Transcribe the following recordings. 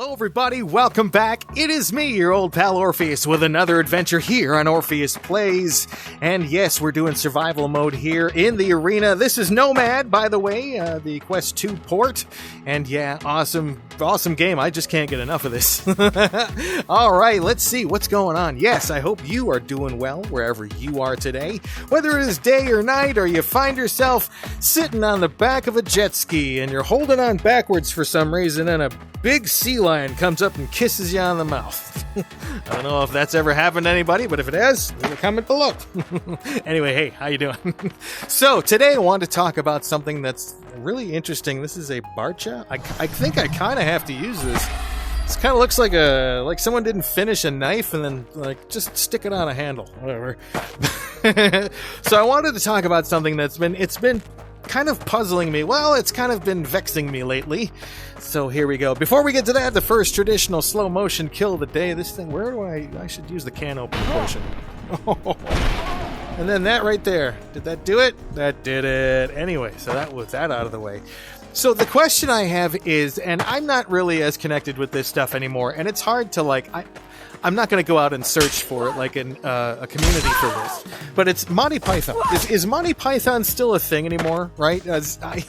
Hello everybody, welcome back. It is me, your old pal Orpheus, with another adventure here on Orpheus Plays. And yes, we're doing survival mode here in the arena. This is Nomad, by the way, the Quest 2 port. And yeah, awesome game. I just can't get enough of this. Alright, let's see what's going on. Yes, I hope you are doing well wherever you are today. Whether it is day or night, or you find yourself sitting on the back of a jet ski and you're holding on backwards for some reason and a big sea lion comes up and kisses you on the mouth. I don't know if that's ever happened to anybody, but if it has, leave a comment below. Anyway, hey, how you doing? So, today I want to talk about something that's really interesting. This is a barcha. I think I kind of have to use this. This kind of looks like someone didn't finish a knife and then just stick it on a handle. Whatever. So I wanted to talk about something it's been kind of puzzling me. Well, it's kind of been vexing me lately. So here we go. Before we get to that, the first traditional slow motion kill of the day. This thing, where do I should use the can opener potion. And then that right there. Did that do it? That did it. Anyway, so that was that out of the way. So the question I have is, and I'm not really as connected with this stuff anymore, and it's hard to I'm not going to go out and search for it like in a community for this. But it's Monty Python. Is Monty Python still a thing anymore? Right? Because I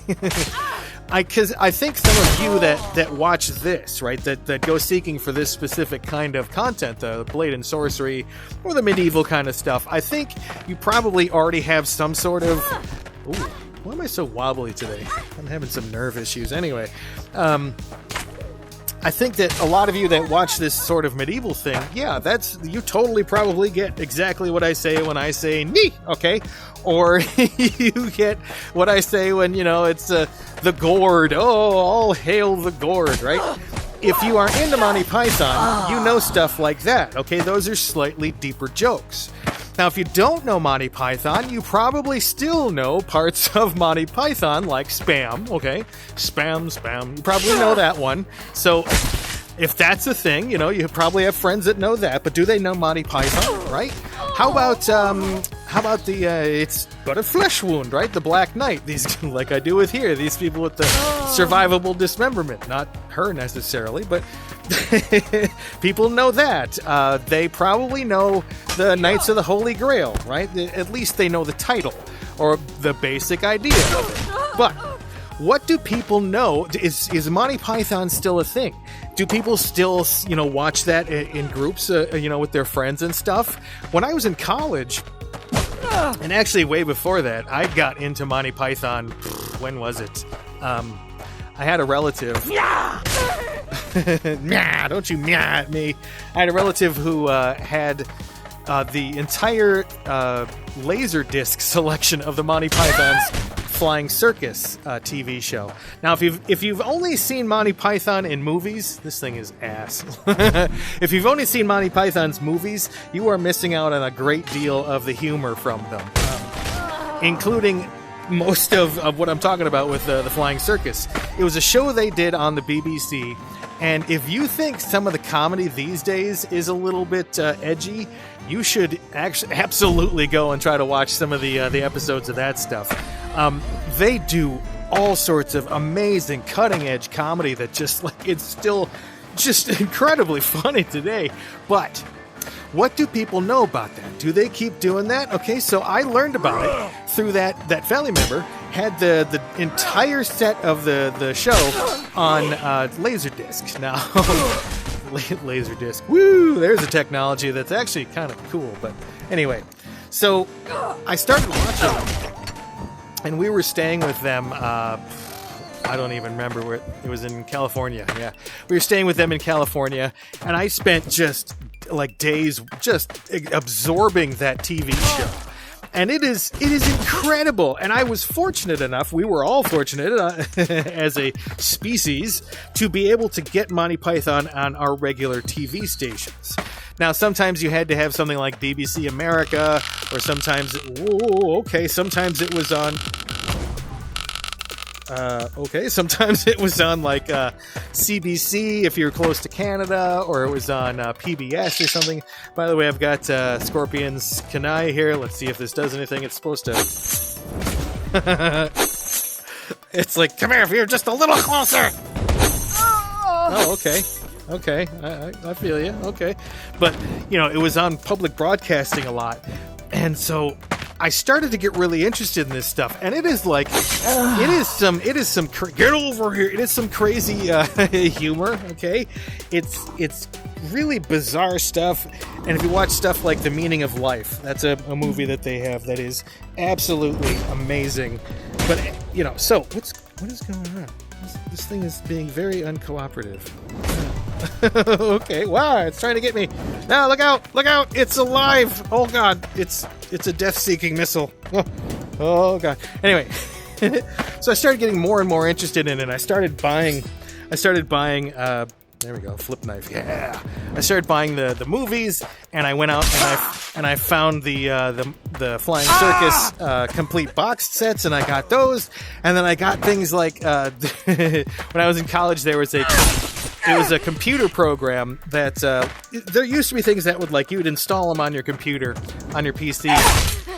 think some of you that watch this, right, that go seeking for this specific kind of content, the Blade and Sorcery, or the medieval kind of stuff, I think you probably already have some sort of... Ooh, why am I so wobbly today? I'm having some nerve issues. Anyway, I think that a lot of you that watch this sort of medieval thing, yeah, you totally probably get exactly what I say when I say "nee," okay? Or you get what I say when, it's the gourd. Oh, all hail the gourd, right? If you are into Monty Python, you know stuff like that, okay? Those are slightly deeper jokes. Now, if you don't know Monty Python, you probably still know parts of Monty Python, like spam, okay? Spam. You probably know that one. So, if that's a thing, you probably have friends that know that, but do they know Monty Python, right? How about the, it's but a flesh wound, right? The Black Knight, these, like I do with here, these people with the survivable dismemberment. Not her necessarily, but people know that. They probably know the Knights of the Holy Grail, right? At least they know the title, or the basic idea of it. But what do people know? Is Monty Python still a thing? Do people still, watch that in groups, with their friends and stuff? When I was in college, and actually way before that, I got into Monty Python. When was it? I had a relative. Meow, don't you meow at me. I had a relative who had the entire Laserdisc selection of the Monty Python's Flying Circus TV show. Now, if you've only seen Monty Python in movies, this thing is ass. If you've only seen Monty Python's movies, you are missing out on a great deal of the humor from them, including most of what I'm talking about with the Flying Circus. It was a show they did on the BBC, and if you think some of the comedy these days is a little bit edgy, you should absolutely go and try to watch some of the episodes of that stuff. They do all sorts of amazing cutting-edge comedy that it's still just incredibly funny today. But what do people know about that? Do they keep doing that? Okay, so I learned about it through that family member had the entire set of the show on Laserdisc. Now, Laserdisc, woo! There's a technology that's actually kind of cool. But anyway, so I started watching them, and we were staying with them. I don't even remember where it was, in California. Yeah, we were staying with them in California, and I spent just days just absorbing that TV show. And it is incredible. And I was fortunate enough, we were all fortunate as a species, to be able to get Monty Python on our regular TV stations. Now, sometimes you had to have something like BBC America, or sometimes, sometimes it was on... sometimes it was on CBC if you're close to Canada, or it was on PBS or something. By the way, I've got Scorpion's Kanai here. Let's see if this does anything. It's supposed to... It's like, come here if you're just a little closer! Oh, okay. Okay, I feel you. Okay, but it was on public broadcasting a lot, and so I started to get really interested in this stuff, and it is like, it is some get over here. It is some crazy humor. Okay, it's really bizarre stuff, and if you watch stuff like The Meaning of Life, that's a movie that they have that is absolutely amazing. But so what is going on? This thing is being very uncooperative. Okay, wow, it's trying to get me. Now, look out, it's alive. Oh god, it's a death-seeking missile. Oh god. Anyway, so I started getting more and more interested in it. I started buying there we go, flip knife. Yeah, I started buying the movies, and I went out and I found the Flying Circus complete box sets, and I got those, and then I got things like when I was in college, there was a computer program that there used to be things that would you would install them on your computer, on your PC,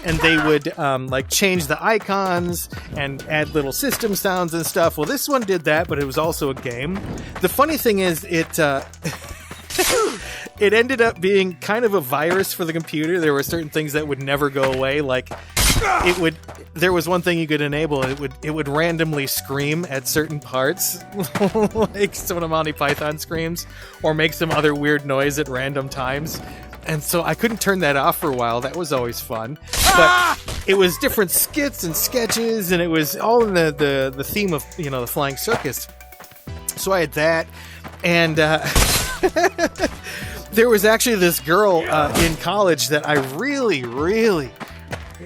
and they would change the icons and add little system sounds and stuff. Well, this one did that, but it was also a game. The funny thing is it ended up being kind of a virus for the computer. There were certain things that would never go away, there was one thing you could enable, it would randomly scream at certain parts, like some of the Monty Python screams, or make some other weird noise at random times. And so I couldn't turn that off for a while. That was always fun. But it was different skits and sketches, and it was all in the theme of the Flying Circus. So I had that, and there was actually this girl in college that I really, really,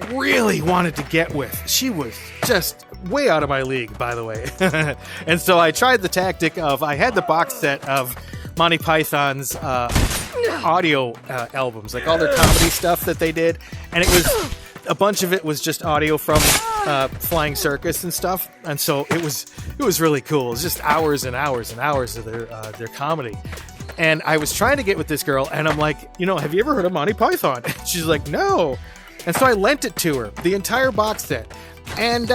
really wanted to get with. She was just way out of my league, by the way. And so I tried the tactic of, I had the box set of Monty Python's audio albums, like all their comedy stuff that they did, and it was a bunch of it was just audio from Flying Circus and stuff, and so it was really cool. It was just hours and hours and hours of their comedy. And I was trying to get with this girl, and I'm like, have you ever heard of Monty Python? And she's like, no. And so I lent it to her, the entire box set. And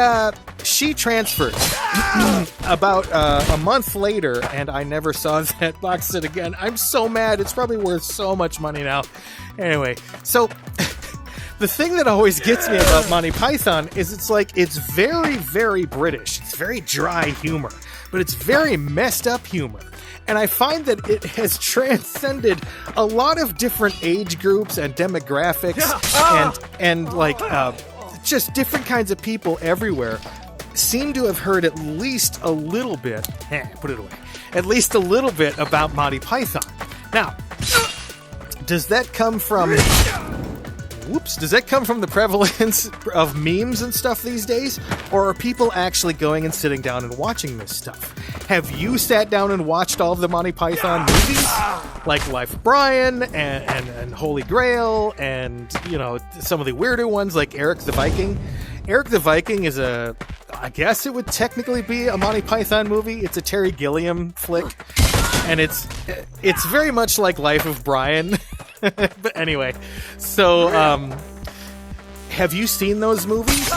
she transferred about a month later, and I never saw that box set again. I'm so mad. It's probably worth so much money now. Anyway, so the thing that always gets me about Monty Python is it's very, very British. It's very dry humor, but it's very messed up humor. And I find that it has transcended a lot of different age groups and demographics and just different kinds of people everywhere seem to have heard at least a little bit, put it away, at least a little bit about Monty Python. Now, does that come from the prevalence of memes and stuff these days? Or are people actually going and sitting down and watching this stuff? Have you sat down and watched all of the Monty Python movies? Like Life of Brian and Holy Grail and, some of the weirder ones like Eric the Viking. Eric the Viking is I guess it would technically be a Monty Python movie. It's a Terry Gilliam flick. And it's very much like Life of Brian. But anyway, so have you seen those movies?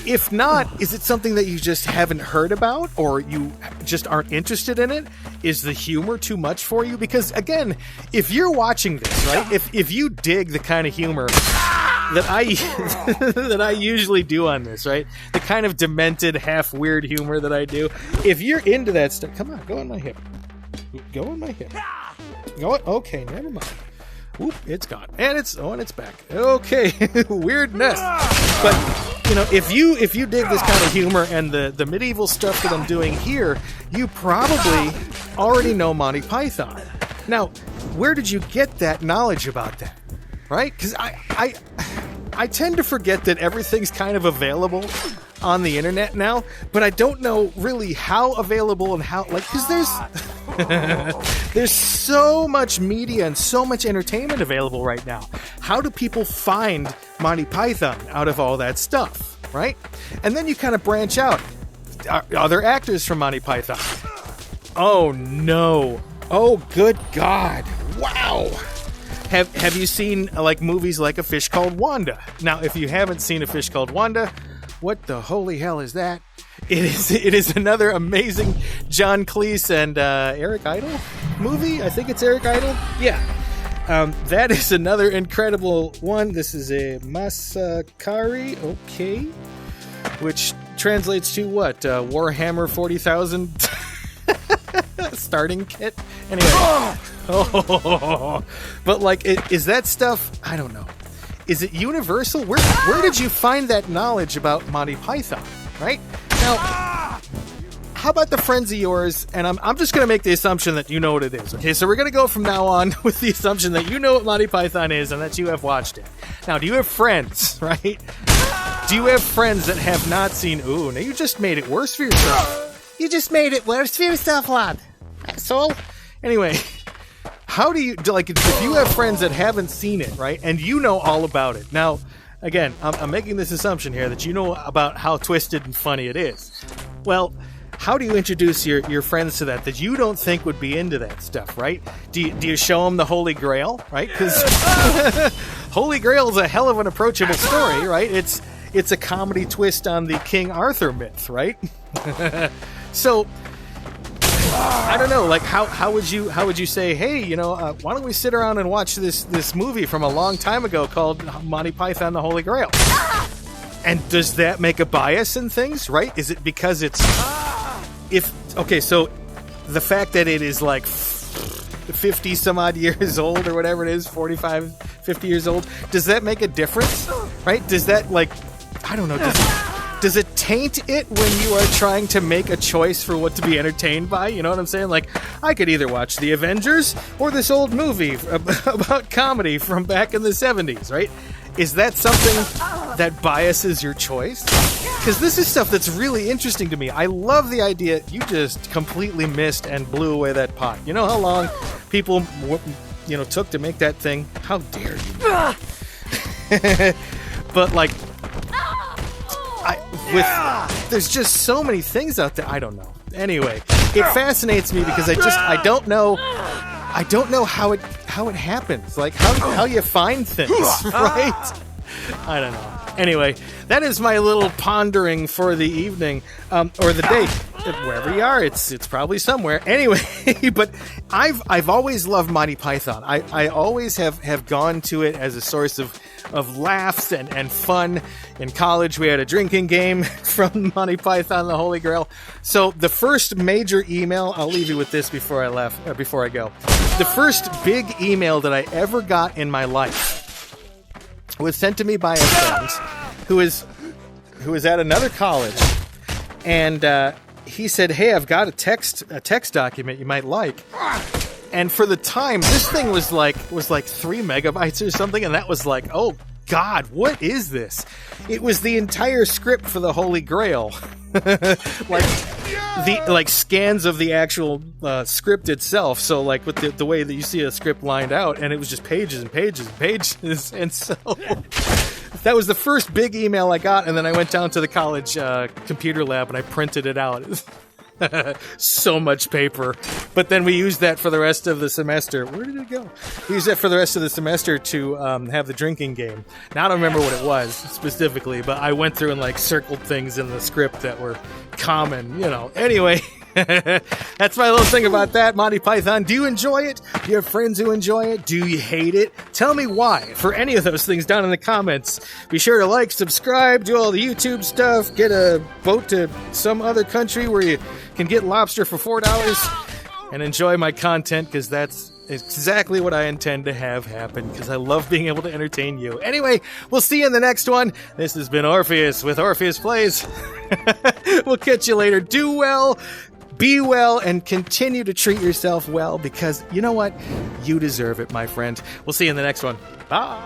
If not, is it something that you just haven't heard about, or you just aren't interested in it? Is the humor too much for you? Because again, if you're watching this, right, if you dig the kind of humor that I usually do on this, right, the kind of demented, half weird humor that I do, if you're into that stuff, come on, go on my hip. Go on my hip. Go on. Okay, never mind. Oop, it's gone. And it's back. Okay. Weirdness. But, if you dig this kind of humor and the medieval stuff that I'm doing here, you probably already know Monty Python. Now, where did you get that knowledge about that? Right? Because I tend to forget that everything's kind of available on the internet now, but I don't know really how available and how, because there's so much media and so much entertainment available right now. How do people find Monty Python out of all that stuff, right? And then you kind of branch out. Are there actors from Monty Python? Oh no. Oh good God. Wow. Have you seen movies like A Fish Called Wanda? Now, if you haven't seen A Fish Called Wanda, what the holy hell is that? It is another amazing John Cleese and Eric Idle. movie. I think it's Eric Idle. Yeah. That is another incredible one. This is a Masakari, okay, which translates to what? Warhammer 40,000 starting kit? Anyway. Oh, but like, is that stuff, I don't know. Is it universal? Where did you find that knowledge about Monty Python, right? Now, how about the friends of yours, and I'm just going to make the assumption that you know what it is, okay? So we're going to go from now on with the assumption that you know what Monty Python is and that you have watched it. Now, do you have friends, right? Do you have friends that have not seen... Ooh, now you just made it worse for yourself. You just made it worse for yourself, lad. Asshole. Anyway, how do you... Like, if you have friends that haven't seen it, right, and you know all about it. Now, again, I'm making this assumption here that you know about how twisted and funny it is. Well... How do you introduce your friends to that you don't think would be into that stuff, right? Do you show them the Holy Grail, right? Because Holy Grail is a hell of an approachable story, right? It's a comedy twist on the King Arthur myth, right? So I don't know, like how would you say, hey, you know, why don't we sit around and watch this movie from a long time ago called Monty Python: The Holy Grail? And does that make a bias in things, right? Is it because it's... So the fact that it is like 50 some odd years old or whatever it is, 45, 50 years old, does that make a difference, right? Does that, like, I don't know, does it taint it when you are trying to make a choice for what to be entertained by? You know what I'm saying? Like, I could either watch The Avengers or this old movie about comedy from back in the 70s, right? Is that something that biases your choice? Because this is stuff that's really interesting to me. I love the idea. You just completely missed and blew away that pot. You know how long people, took to make that thing? How dare you? But like, there's just so many things out there. I don't know. Anyway, it fascinates me because I don't know how it happens. Like how you find things, right? I don't know. Anyway, that is my little pondering for the evening, or the day. Wherever you are, it's probably somewhere. Anyway, but I've always loved Monty Python. I always have gone to it as a source of laughs and fun. In college, we had a drinking game from Monty Python: The Holy Grail. So the first major email, I'll leave you with this before I go. The first big email that I ever got in my life was sent to me by a friend who is at another college, and he said, "Hey, I've got a text document you might like." And for the time, this thing was like 3 megabytes or something, and that was like, oh God, what is this? It was the entire script for the Holy Grail, like scans of the actual script itself. So like with the way that you see a script lined out, and it was just pages and pages and pages, and so. That was the first big email I got, and then I went down to the college computer lab and I printed it out. So much paper. But then we used that for the rest of the semester. Where did it go? We used that for the rest of the semester to have the drinking game. Now I don't remember what it was specifically, but I went through and like circled things in the script that were common, you know. Anyway. That's my little thing about that, Monty Python. Do you enjoy it? Do you have friends who enjoy it? Do you hate it? Tell me why. For any of those things down in the comments. Be sure to like, subscribe, do all the YouTube stuff, get a boat to some other country where you can get lobster for $4, and enjoy my content, because that's exactly what I intend to have happen, because I love being able to entertain you. Anyway, we'll see you in the next one. This has been Orpheus with Orpheus Plays. We'll catch you later. Do well. Be well, and continue to treat yourself well, because you know what? You deserve it, my friend. We'll see you in the next one. Bye.